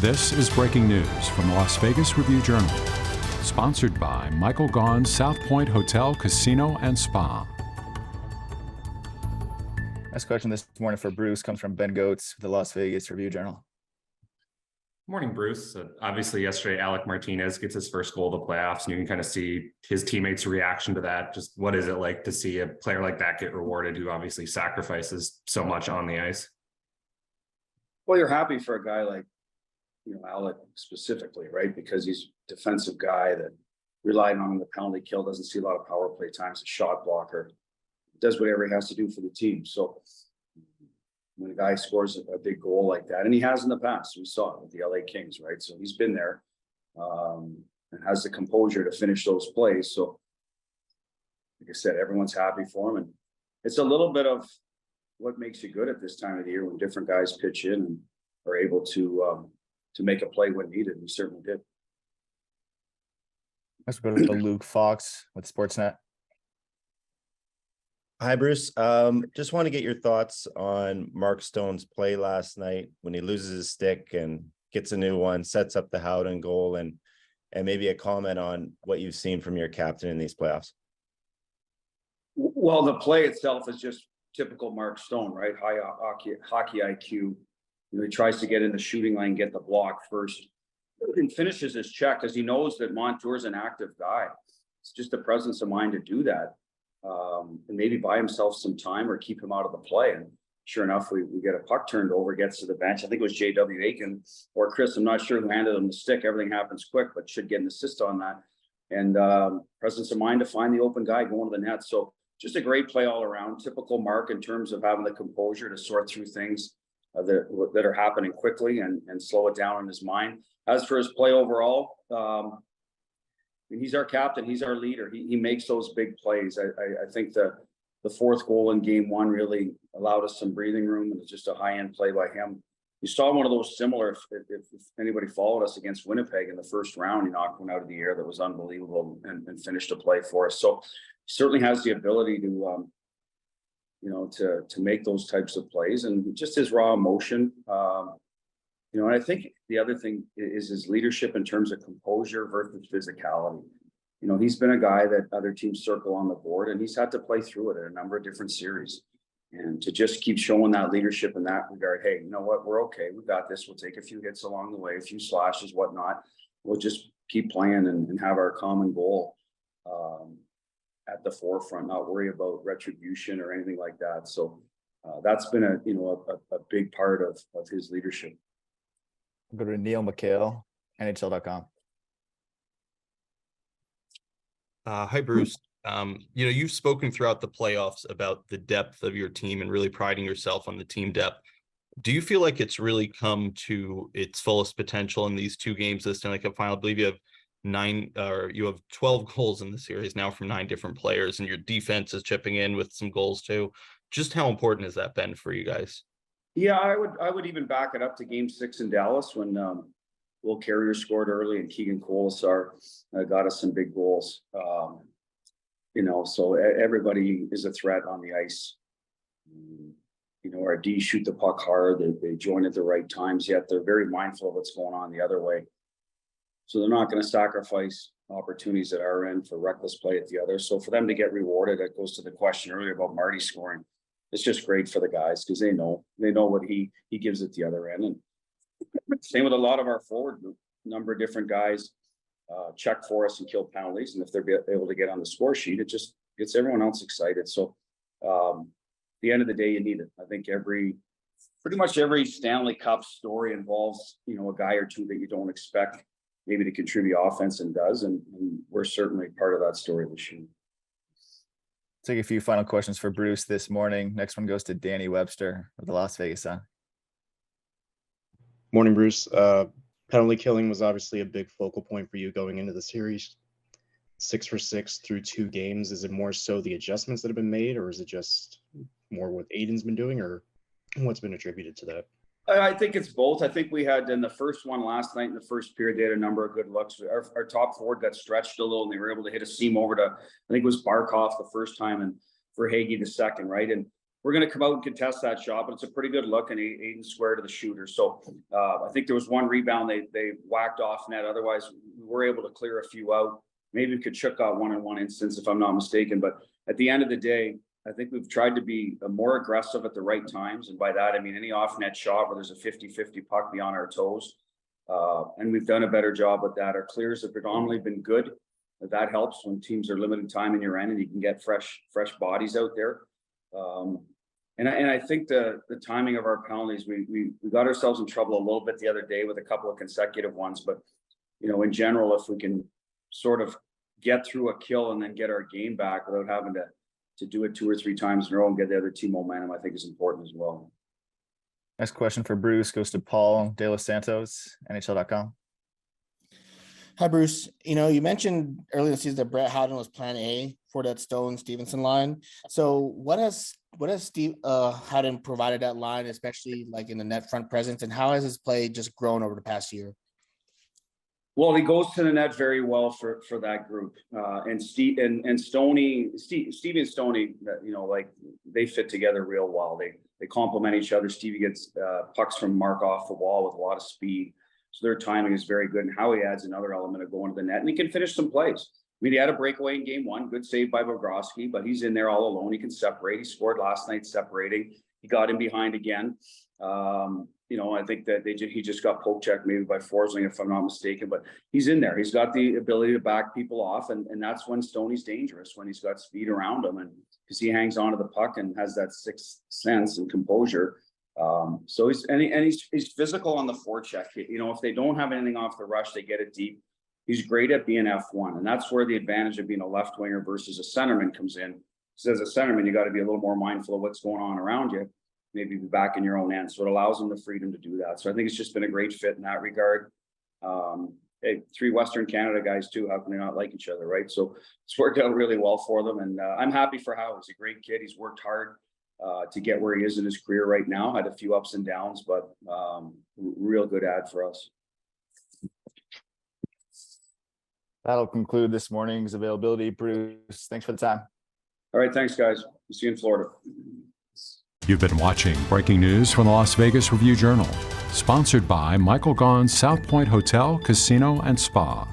This is breaking news from the Las Vegas Review-Journal, sponsored by Michael Gaughan's South Point Hotel, Casino, and Spa. Next question this morning for Bruce comes from Ben Goetz, the Las Vegas Review-Journal. Morning, Bruce. Obviously, yesterday, Alec Martinez gets his first goal of the playoffs, and you can kind of see his teammates' reaction to that. Just what is it like to see a player like that get rewarded who obviously sacrifices so much on the ice? Well, you're happy for a guy like, Alec specifically, right? Because he's a defensive guy that relied on the penalty kill, doesn't see a lot of power play times, a shot blocker, does whatever he has to do for the team. So when a guy scores a big goal like that, and he has in the past, we saw it with the LA Kings, right? So he's been there and has the composure to finish those plays. So like I said, everyone's happy for him. And it's a little bit of what makes you good at this time of the year when different guys pitch in and are able to make a play when needed. We certainly did. Let's go to Luke Fox with Sportsnet. Hi, Bruce. Just want to get your thoughts on Mark Stone's play last night when he loses his stick and gets a new one, sets up the Howden goal, and maybe a comment on what you've seen from your captain in these playoffs. Well, the play itself is just typical Mark Stone, right? High hockey IQ. He tries to get in the shooting lane, get the block first, and finishes his check because he knows that Montour's an active guy. It's just the presence of mind to do that. And maybe buy himself some time or keep him out of the play. And sure enough, we get a puck turned over, gets to the bench. I think it was J.W. Aiken or Chris. I'm not sure who handed him the stick. Everything happens quick, but should get an assist on that. And presence of mind to find the open guy going to the net. So just a great play all around. Typical Mark in terms of having the composure to sort through things that are happening quickly and slow it down in his mind. As for his play overall, he's our captain. He's our leader. He makes those big plays. I think the fourth goal in game one really allowed us some breathing room, and it's just a high-end play by him. You saw one of those similar, if anybody followed us against Winnipeg in the first round, he knocked one out of the air that was unbelievable and finished a play for us. So he certainly has the ability to, to make those types of plays, and just his raw emotion. And I think the other thing is his leadership in terms of composure versus physicality. He's been a guy that other teams circle on the board, and he's had to play through it in a number of different series. And to just keep showing that leadership in that regard, hey, you know what, we're okay. We got this. We'll take a few hits along the way, a few slashes, whatnot. We'll just keep playing and have our common goal at the forefront, not worry about retribution or anything like that. So that's been a big part of his leadership. Go to Neil McHale, NHL.com. Hi, Bruce. You've spoken throughout the playoffs about the depth of your team and really priding yourself on the team depth. Do you feel like it's really come to its fullest potential in these two games this Stanley Cup Final? I believe you have 12 goals in the series now from 9 different players, and your defense is chipping in with some goals too. Just how important has that been for you guys? Yeah, I would even back it up to Game 6 in Dallas when Will Carrier scored early and Keegan Colasar got us some big goals. So everybody is a threat on the ice. Our D shoot the puck hard. They join at the right times, yet they're very mindful of what's going on the other way. So they're not going to sacrifice opportunities at our end for reckless play at the other. So for them to get rewarded, that goes to the question earlier about Marty scoring. It's just great for the guys because they know what he gives at the other end. And same with a lot of our forward group, number of different guys check for us and kill penalties. And if they're able to get on the score sheet, it just gets everyone else excited. So at the end of the day, you need it. I think pretty much every Stanley Cup story involves, a guy or two that you don't expect maybe to contribute offense and does. And we're certainly part of that story this year. Take a few final questions for Bruce this morning. Next one goes to Danny Webster of the Las Vegas Sun. Morning, Bruce. Penalty killing was obviously a big focal point for you going into the series. 6 for 6 through 2 games. Is it more so the adjustments that have been made, or is it just more what Aiden's been doing, or what's been attributed to that? I think it's both. I think we had in the first one last night in the first period, they had a number of good looks. Our top forward got stretched a little, and they were able to hit a seam over to, I think it was Barkov the first time and for Hagee the second, right? And we're going to come out and contest that shot, but it's a pretty good look, and Aiden square to the shooter. So I think there was one rebound they whacked off net. Otherwise, we were able to clear a few out. Maybe Kachuk got one in one instance, if I'm not mistaken. But at the end of the day, I think we've tried to be more aggressive at the right times. And by that, I mean any off net shot where there's a 50-50 puck beyond our toes. And we've done a better job with that. Our clears have predominantly been good. That helps when teams are limited time in your end and you can get fresh bodies out there. And I think the timing of our penalties, we got ourselves in trouble a little bit the other day with a couple of consecutive ones. But, you know, in general, if we can sort of get through a kill and then get our game back without having to do it 2 or 3 times in a row and get the other team momentum, I think is important as well. Next question for Bruce goes to Paul De Los Santos, NHL.com. Hi, Bruce. You know, you mentioned earlier this season that Brett Howden was plan A for that Stone-Stevenson line. So what has Steve Howden provided that line, especially like in the net front presence, and how has his play just grown over the past year? Well, he goes to the net very well for that group. And Steve and Stevie and Stoney, you know, like they fit together real well. They complement each other. Stevie gets pucks from Mark off the wall with a lot of speed. So their timing is very good. And Howie adds another element of going to the net, and he can finish some plays. I mean, he had a breakaway in game 1, good save by Bobrovsky, but he's in there all alone. He can separate. He scored last night separating. He got in behind again. You know, I think that he just got poke checked maybe by Forsling, if I'm not mistaken, but he's in there. He's got the ability to back people off. And that's when Stoney's dangerous, when he's got speed around him, and because he hangs onto the puck and has that sixth sense and composure. So he's physical on the forecheck. You know, if they don't have anything off the rush, they get it deep. He's great at being F1, and that's where the advantage of being a left winger versus a centerman comes in. Because as a centerman, you got to be a little more mindful of what's going on around you. Maybe be back in your own end. So it allows them the freedom to do that. So I think it's just been a great fit in that regard. Hey, 3 Western Canada guys too. How can they not like each other, right? So it's worked out really well for them. And I'm happy for Howie. He's a great kid. He's worked hard to get where he is in his career right now. Had a few ups and downs, but real good ad for us. That'll conclude this morning's availability. Bruce, thanks for the time. All right, thanks, guys. See you in Florida. You've been watching Breaking News from the Las Vegas Review-Journal, sponsored by Michael Gaughan's South Point Hotel, Casino, and Spa.